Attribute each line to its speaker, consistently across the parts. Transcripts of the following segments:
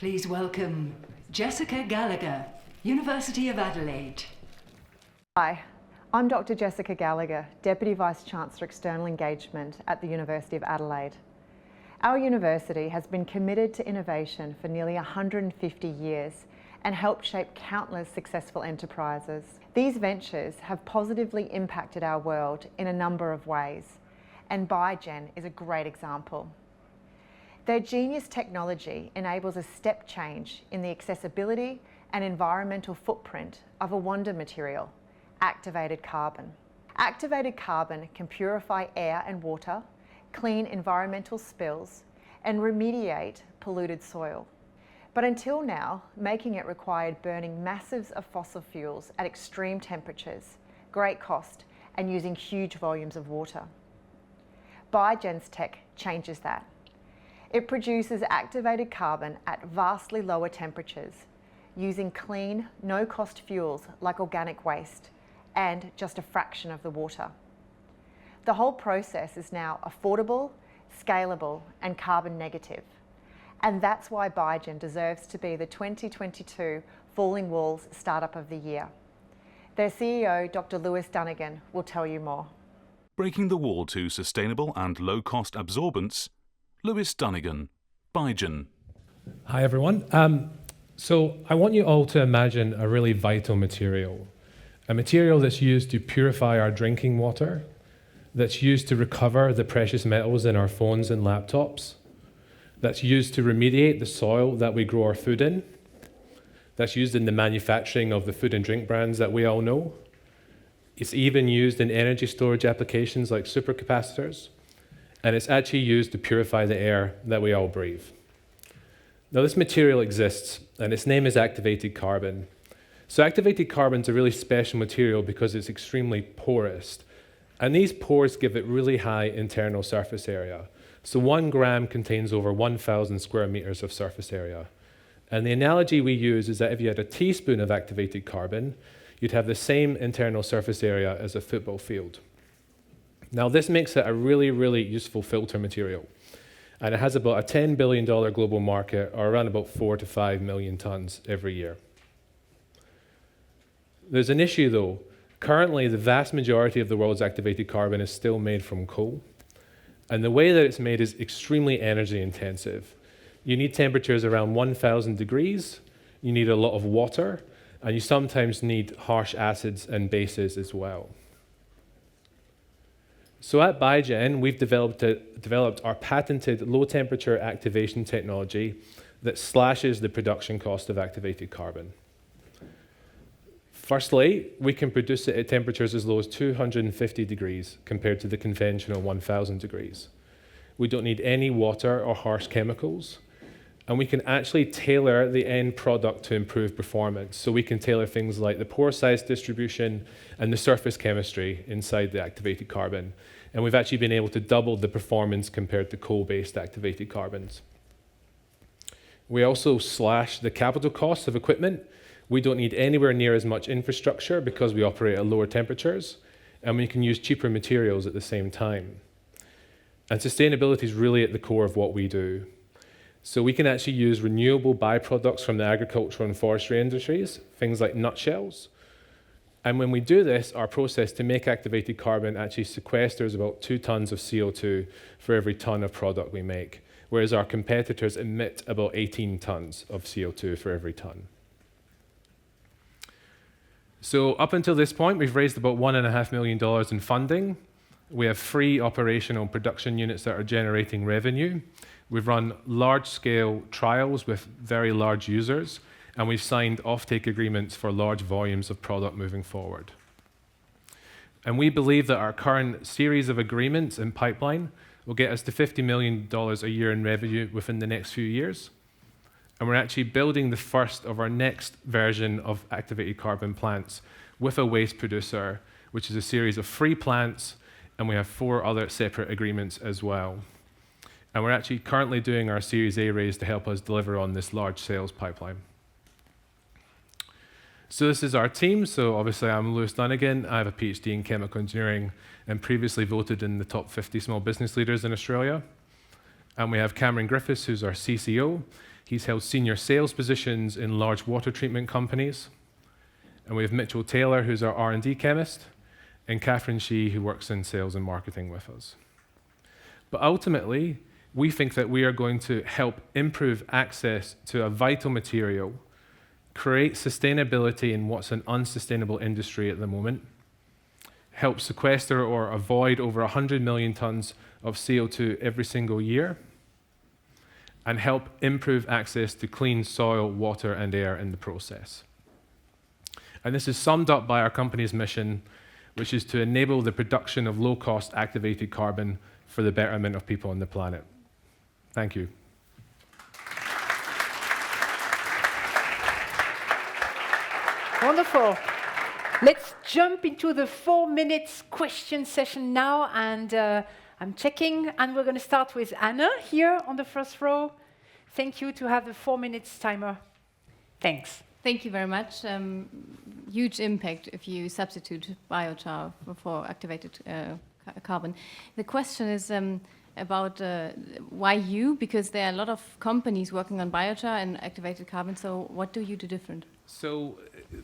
Speaker 1: Please welcome Jessica Gallagher, University of Adelaide.
Speaker 2: Hi, I'm Dr. Jessica Gallagher, Deputy Vice-Chancellor External Engagement at the University of Adelaide. Our university has been committed to innovation for nearly 150 years and helped shape countless successful enterprises. These ventures have positively impacted our world in a number of ways, and Bygen is a great example. Their genius technology enables a step change in the accessibility and environmental footprint of a wonder material, activated carbon. Activated carbon can purify air and water, clean environmental spills, and remediate polluted soil. But until now, making it required burning masses of fossil fuels at extreme temperatures, great cost, and using huge volumes of water. Bygen's tech changes that. It produces activated carbon at vastly lower temperatures, using clean, no-cost fuels like organic waste, and just a fraction of the water. The whole process is now affordable, scalable, and carbon negative. And that's why Bygen deserves to be the 2022 Falling Walls Startup of the Year. Their CEO, Dr. Lewis Dunnigan, will tell you more.
Speaker 3: Breaking the wall to sustainable and low-cost absorbents, Lewis Dunnigan, Bygen.
Speaker 4: Hi everyone. So I want you all to imagine a really vital material. A material that's used to purify our drinking water, that's used to recover the precious metals in our phones and laptops, that's used to remediate the soil that we grow our food in, that's used in the manufacturing of the food and drink brands that we all know. It's even used in energy storage applications like supercapacitors, and it's actually used to purify the air that we all breathe. Now this material exists, and its name is activated carbon. So activated carbon is a really special material because it's extremely porous, and these pores give it really high internal surface area. So 1 gram contains over 1,000 square meters of surface area. And the analogy we use is that if you had a teaspoon of activated carbon, you'd have the same internal surface area as a football field. Now this makes it a really, really useful filter material. And it has about a $10 billion global market, or around about 4 to 5 million tons every year. There's an issue though. Currently, the vast majority of the world's activated carbon is still made from coal. And the way that it's made is extremely energy intensive. You need temperatures around 1,000 degrees, you need a lot of water, and you sometimes need harsh acids and bases as well. So at Bygen, we've developed our patented low-temperature activation technology that slashes the production cost of activated carbon. Firstly, we can produce it at temperatures as low as 250 degrees compared to the conventional 1,000 degrees. We don't need any water or harsh chemicals, and we can actually tailor the end product to improve performance. So we can tailor things like the pore size distribution and the surface chemistry inside the activated carbon. And we've actually been able to double the performance compared to coal-based activated carbons. We also slash the capital costs of equipment. We don't need anywhere near as much infrastructure because we operate at lower temperatures, and we can use cheaper materials at the same time. And sustainability is really at the core of what we do. So we can actually use renewable byproducts from the agricultural and forestry industries, things like nutshells. And when we do this, our process to make activated carbon actually sequesters about 2 tons of CO2 for every ton of product we make, whereas our competitors emit about 18 tons of CO2 for every ton. So up until this point, we've raised about $1.5 million in funding. We have 3 operational production units that are generating revenue. We've run large-scale trials with very large users, and we've signed offtake agreements for large volumes of product moving forward. And we believe that our current series of agreements in pipeline will get us to $50 million a year in revenue within the next few years. And we're actually building the first of our next version of activated carbon plants with a waste producer, which is a series of 3 plants, and we have 4 other separate agreements as well. And we're actually currently doing our Series A raise to help us deliver on this large sales pipeline. So this is our team. So obviously I'm Lewis Dunnigan. I have a PhD in chemical engineering and previously voted in the top 50 small business leaders in Australia. And we have Cameron Griffiths, who's our CCO. He's held senior sales positions in large water treatment companies. And we have Mitchell Taylor, who's our R&D chemist, and Catherine Shee, who works in sales and marketing with us. But ultimately, we think that we are going to help improve access to a vital material, create sustainability in what's an unsustainable industry at the moment, help sequester or avoid over 100 million tons of CO2 every single year, and help improve access to clean soil, water, and air in the process. And this is summed up by our company's mission, which is to enable the production of low-cost activated carbon for the betterment of people on the planet. Thank you.
Speaker 5: Wonderful. Let's jump into the 4 minutes question session now, and I'm checking, and we're going to start with Anna here on the first row. Thank you to have the 4 minutes timer. Thanks.
Speaker 6: Thank you very much. Huge impact if you substitute biochar for activated carbon. The question is about why you, because there are a lot of companies working on biochar and activated carbon, so what do you do different?
Speaker 4: So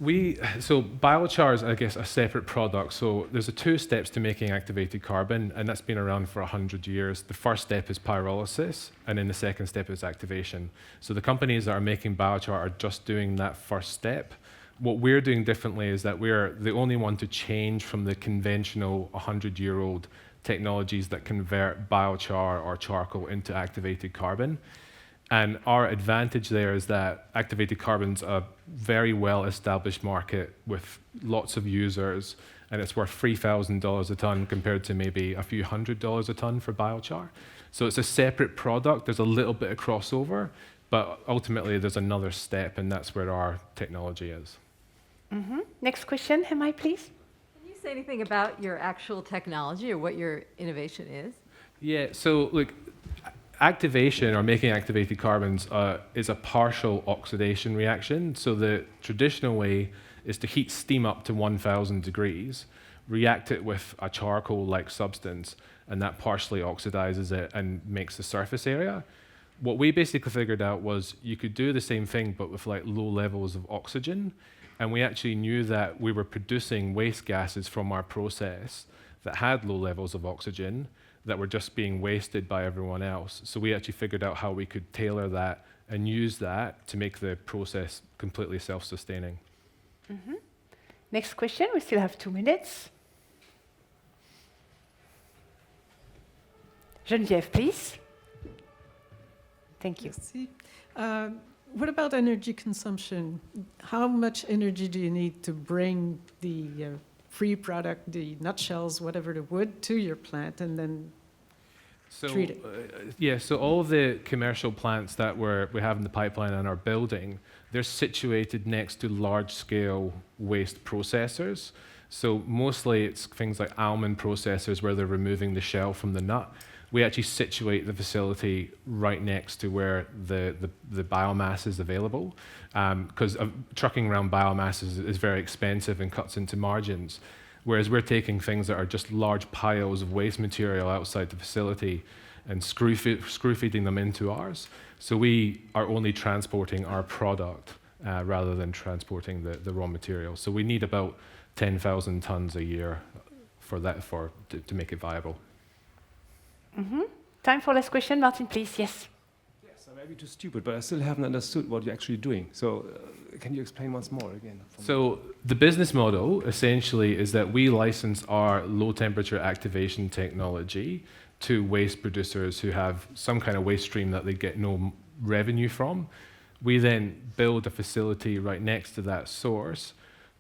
Speaker 4: biochar is, I guess, a separate product. So there's 2 steps to making activated carbon, and that's been around for 100 years. The first step is pyrolysis, and then the second step is activation. So the companies that are making biochar are just doing that first step. What we're doing differently is that we're the only one to change from the conventional 100-year-old technologies that convert biochar or charcoal into activated carbon. And our advantage there is that activated carbon's a very well-established market with lots of users, and it's worth $3,000 a ton compared to maybe a few $100s a ton for biochar. So it's a separate product. There's a little bit of crossover, but ultimately there's another step, and that's where our technology is.
Speaker 5: Mm-hmm. Next question, Hemai, please.
Speaker 7: Can you say anything about your actual technology or what your innovation is?
Speaker 4: Yeah, so look, activation, or making activated carbons, is a partial oxidation reaction. So the traditional way is to heat steam up to 1,000 degrees, react it with a charcoal-like substance, and that partially oxidizes it and makes the surface area. What we basically figured out was you could do the same thing, but with like low levels of oxygen. And we actually knew that we were producing waste gases from our process that had low levels of oxygen that were just being wasted by everyone else. So we actually figured out how we could tailor that and use that to make the process completely self-sustaining.
Speaker 5: Mm-hmm. Next question, we still have 2 minutes. Geneviève, please. Thank you.
Speaker 8: Merci. What about energy consumption? How much energy do you need to bring the free product, the nutshells, whatever the wood, to your plant and then treat it?
Speaker 4: So all of the commercial plants that we have in the pipeline and are building, they're situated next to large-scale waste processors. So mostly it's things like almond processors where they're removing the shell from the nut. We actually situate the facility right next to where the biomass is available, because trucking around biomass is very expensive and cuts into margins. Whereas we're taking things that are just large piles of waste material outside the facility and screw feeding them into ours. So we are only transporting our product rather than transporting the raw material. So we need about 10,000 tons a year for that to make it viable.
Speaker 5: Mm-hmm. Time for last question. Martin, please. Yes.
Speaker 9: Yes, I may be too stupid, but I still haven't understood what you're actually doing. So can you explain once more again?
Speaker 4: So the business model essentially is that we license our low temperature activation technology to waste producers who have some kind of waste stream that they get no revenue from. We then build a facility right next to that source,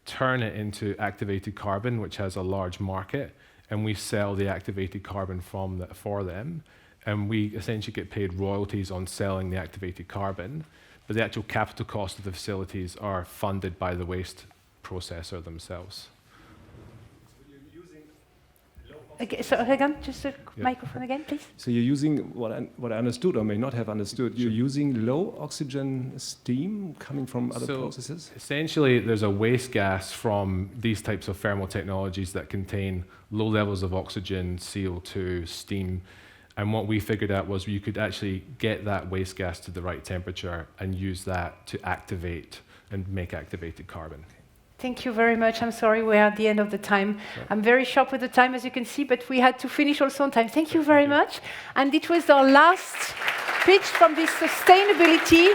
Speaker 4: turn it into activated carbon, which has a large market, and we sell the activated carbon for them, and we essentially get paid royalties on selling the activated carbon, but the actual capital cost of the facilities are funded by the waste processor themselves.
Speaker 5: Okay, so again, just the microphone again, please.
Speaker 9: So you're using, what I understood or may not have understood, you're using low oxygen steam coming from other processes?
Speaker 4: Essentially, there's a waste gas from these types of thermal technologies that contain low levels of oxygen, CO2, steam, And what we figured out was you could actually get that waste gas to the right temperature and use that to activate and make activated carbon.
Speaker 5: Thank you very much. I'm sorry we're at the end of the time. I'm very sharp with the time, as you can see, but we had to finish also on time. Thank you very much. And it was our last pitch from this sustainability